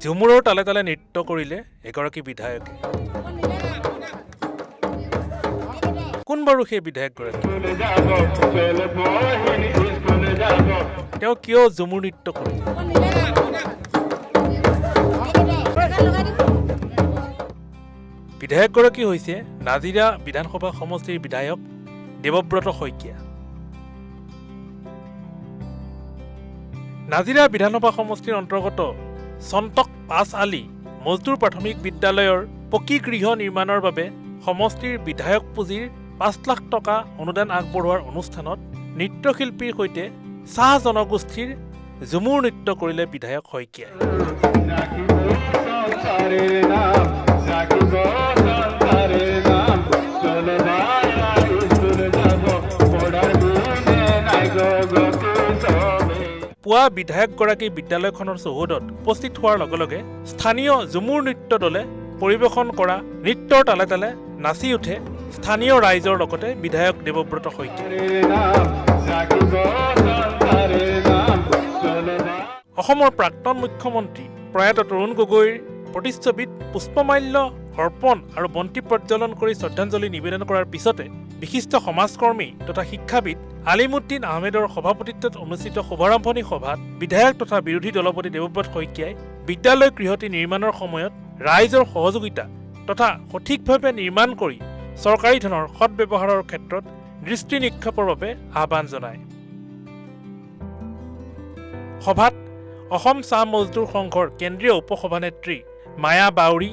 ঝুমুৰৰ তালে তালে নৃত্য কৰিলে এগৰাকী বিধায়কে কোন বাৰু সেই বিধায়কগৰাকী তেওঁ কিয় ঝুমুৰ নৃত্য কৰিলে বিধায়কগৰাকী হৈছে নাজিৰা বিধানসভা সমষ্টিৰ বিধায়ক দেৱব্ৰত শইকীয়া নাজিৰা বিধানসভা সমষ্টিৰ অন্তৰ্গত সন্তক ৫ আলি মজদুৰ প্ৰাথমিক বিদ্যালয়ৰ পকী গৃহ নিৰ্মাণৰ বাবে সমষ্টিৰ বিধায়ক পুঁজিৰ ৫ লাখ টকা অনুদান আগবঢ়োৱাৰ অনুষ্ঠানত নৃত্যশিল্পীৰ সৈতে চাহ জনগোষ্ঠীৰ ঝুমুৰ নৃত্য কৰিলে বিধায়ক শইকীয়াই পুৱা বিধায়কগৰাকী বিদ্যালয়খনৰ চৌহদত উপস্থিত হোৱাৰ লগে লগে স্থানীয় ঝুমুৰ নৃত্য দলে পৰিৱেশন কৰা নৃত্যৰ তালে তালে নাচি উঠে স্থানীয় ৰাইজৰ লগতে বিধায়ক দেৱব্ৰত শইকীয়া অসমৰ প্ৰাক্তন মুখ্যমন্ত্ৰী প্ৰয়াত তৰুণ গগৈৰ প্ৰতিচ্ছবিত পুষ্পমাল্য অৰ্পণ আৰু বন্তি প্ৰজ্বলন কৰি শ্ৰদ্ধাঞ্জলি নিবেদন কৰাৰ পিছতে বিশিষ্ট সমাজকৰ্মী তথা শিক্ষাবিদ আলিমুদ্দিন আহমেদৰ সভাপতিত্বত অনুষ্ঠিত শুভাৰম্ভণী সভাত বিধায়ক তথা বিৰোধী দলপতি দেৱব্ৰত শইকীয়াই বিদ্যালয় গৃহটি নিৰ্মাণৰ সময়ত ৰাইজৰ সহযোগিতা তথা সঠিকভাৱে নিৰ্মাণ কৰি চৰকাৰী ধনৰ সৎব্যৱহাৰৰ ক্ষেত্ৰত দৃষ্টি নিক্ষেপৰ বাবে আহ্বান জনায় সভাত অসম চাহ মজদুৰ সংঘৰ কেন্দ্ৰীয় উপসভানেত্ৰী মায়া বাউৰী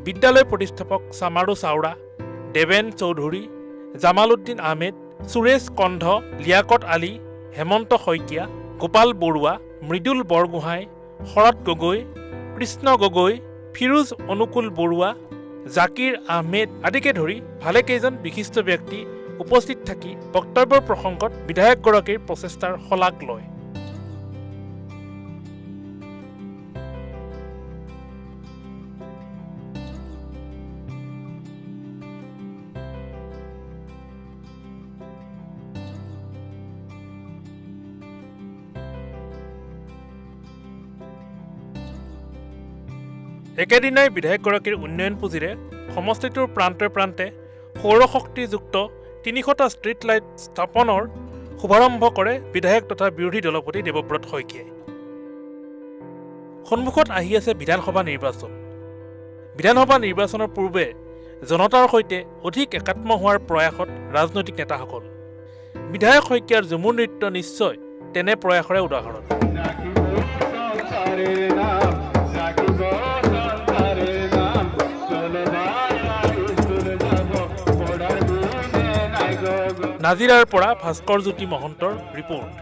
বিদ্যালয় প্ৰতিষ্ঠাপক চামাৰু চাওৰা দেৱেন চৌধুৰী জামালুদ্দিন আহমেদ সুৰেশ কন্ধ লিয়াকত আলী হেমন্ত শইকীয়া গোপাল বৰুৱা মৃদুল বৰগোহাঁই শৰৎ গগৈ কৃষ্ণ গগৈ ফিৰোজ অনুকূল বৰুৱা জাকিৰ আহমেদ আদিকে ধৰি ভালেকেইজন বিশিষ্ট ব্যক্তি উপস্থিত থাকি বক্তব্যৰ প্ৰসংগত বিধায়কগৰাকীৰ প্ৰচেষ্টাৰ শলাগ লয় একেদিনাই বিধায়কগৰাকীৰ উন্নয়ন পুঁজিৰে সমষ্টিটোৰ প্ৰান্তে প্ৰান্তে সৌৰশক্তিযুক্ত ৩০০টা ষ্ট্ৰীট লাইট স্থাপনৰ শুভাৰম্ভ কৰে বিধায়ক তথা বিৰোধী দলপতি দেৱব্ৰত শইকীয়াই সন্মুখত আহি আছে বিধানসভা নিৰ্বাচনৰ পূৰ্বে জনতাৰ সৈতে অধিক একাত্ম হোৱাৰ প্ৰয়াসত ৰাজনৈতিক নেতাসকল বিধায়ক শইকীয়াৰ ঝুমুৰ নৃত্য নিশ্চয় তেনে প্ৰয়াসৰে উদাহৰণ নাজিৰাৰ পৰা ভাস্কৰ জ্যোতি মহন্তৰ ৰিপৰ্ট